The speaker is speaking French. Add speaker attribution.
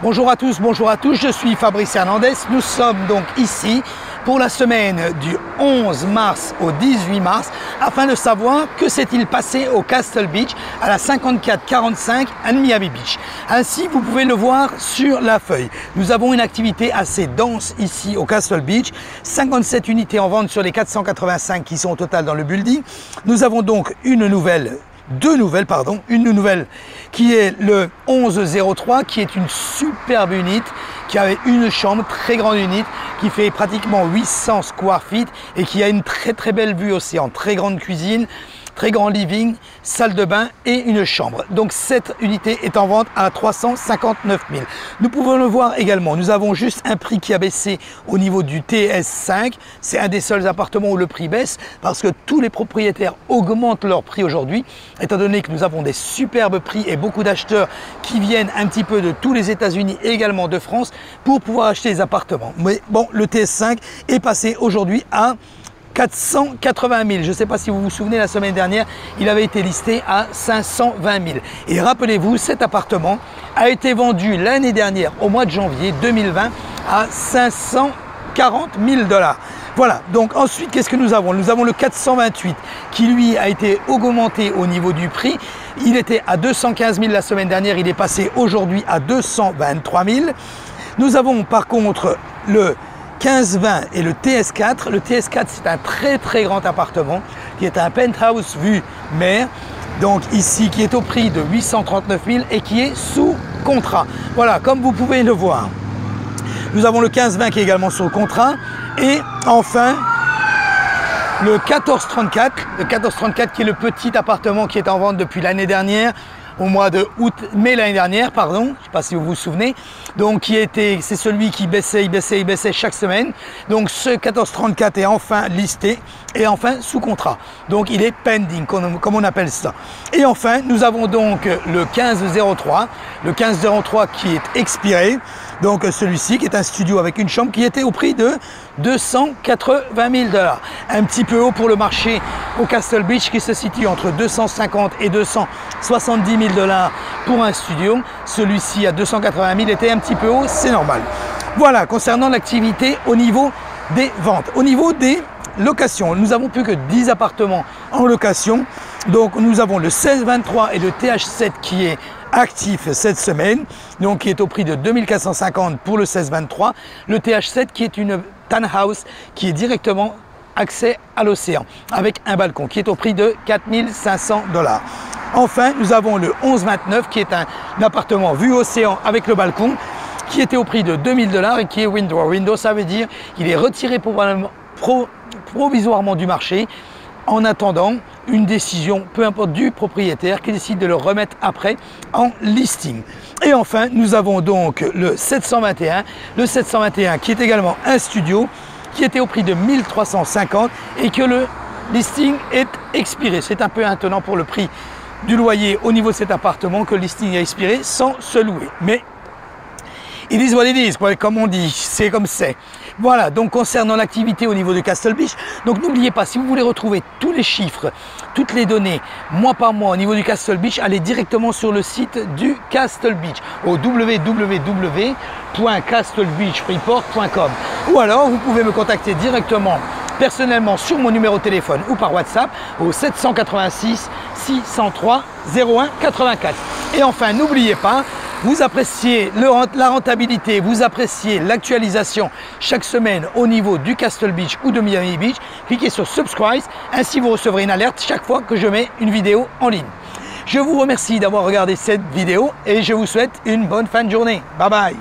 Speaker 1: Bonjour à tous, je suis Fabrice Hernandez. Nous sommes donc ici pour la semaine du 11 mars au 18 mars afin de savoir que s'est-il passé au Castle Beach à la 5445 à Miami Beach. Ainsi, vous pouvez le voir sur la feuille. Nous avons une activité assez dense ici au Castle Beach. 57 unités en vente sur les 485 qui sont au total dans le building. Nous avons donc une nouvelle qui est le 1103 qui est une superbe unité qui avait une chambre, très grande unité qui fait pratiquement 800 square feet et qui a une très belle vue océan, très grande cuisine, très grand living, salle de bain et une chambre. Donc cette unité est en vente à 359 000. Nous pouvons le voir également, nous avons juste un prix qui a baissé au niveau du TS5. C'est un des seuls appartements où le prix baisse parce que tous les propriétaires augmentent leur prix aujourd'hui, étant donné que nous avons des superbes prix et beaucoup d'acheteurs qui viennent un petit peu de tous les États-Unis et également de France pour pouvoir acheter des appartements. Mais bon, le TS5 est passé aujourd'hui à 480 000. Je ne sais pas si vous vous souvenez, la semaine dernière, il avait été listé à 520 000. Et rappelez-vous, cet appartement a été vendu l'année dernière, au mois de janvier 2020, à 540 000 $. Voilà, donc ensuite, qu'est-ce que nous avons? Nous avons le 428 qui, lui, a été augmenté au niveau du prix. Il était à 215 000 la semaine dernière, il est passé aujourd'hui à 223 000. Nous avons par contre le 1520 et le TS4. Le TS4, c'est un très grand appartement qui est un penthouse vue mer. Donc ici, qui est au prix de 839 000 et qui est sous contrat. Voilà, comme vous pouvez le voir. Nous avons le 1520 qui est également sous contrat. Et enfin, le 1434. Le 1434 qui est le petit appartement qui est en vente depuis l'année dernière. Au mois de mai l'année dernière, pardon, je ne sais pas si vous vous souvenez, donc c'est celui qui baissait, il baissait chaque semaine. Donc ce 1434 est enfin listé et enfin sous contrat. Donc il est pending, comme on appelle ça. Et enfin, nous avons donc le 1503, le 1503 qui est expiré. Donc celui-ci qui est un studio avec une chambre qui était au prix de 280 000 $. Un petit peu haut pour le marché au Castle Beach qui se situe entre 250 et 270 000 $ pour un studio. Celui-ci à 280 000 était un petit peu haut, c'est normal. Voilà, concernant l'activité au niveau des ventes. Au niveau des locations, nous n'avons plus que 10 appartements en location. Donc nous avons le 1623 et le TH7 qui est actif cette semaine, donc qui est au prix de 2450 pour le 1623. Le TH7 qui est une townhouse qui est directement accès à l'océan avec un balcon qui est au prix de 4500 $. Enfin, nous avons le 1129 qui est un appartement vue océan avec le balcon qui était au prix de 2000 $ et qui est window. Window, ça veut dire qu'il est retiré provisoirement du marché en attendant une décision, peu importe du propriétaire, qui décide de le remettre après en listing. Et enfin, nous avons donc le 721 qui est également un studio qui était au prix de 1350 et que le listing est expiré. C'est un peu étonnant pour le prix du loyer au niveau de cet appartement que le listing a expiré sans se louer. Mais it is what it is, comme on dit, c'est comme c'est. Voilà, donc concernant l'activité au niveau de Castle Beach, donc n'oubliez pas, si vous voulez retrouver tous les chiffres, toutes les données, mois par mois au niveau du Castle Beach, allez directement sur le site du Castle Beach, au www.castlebeachfreeport.com. Ou alors, vous pouvez me contacter directement, personnellement, sur mon numéro de téléphone ou par WhatsApp, au 786 603 01 84. Et enfin, n'oubliez pas, vous appréciez la rentabilité, vous appréciez l'actualisation chaque semaine au niveau du Castle Beach ou de Miami Beach, cliquez sur Subscribe, ainsi vous recevrez une alerte chaque fois que je mets une vidéo en ligne. Je vous remercie d'avoir regardé cette vidéo et je vous souhaite une bonne fin de journée. Bye bye.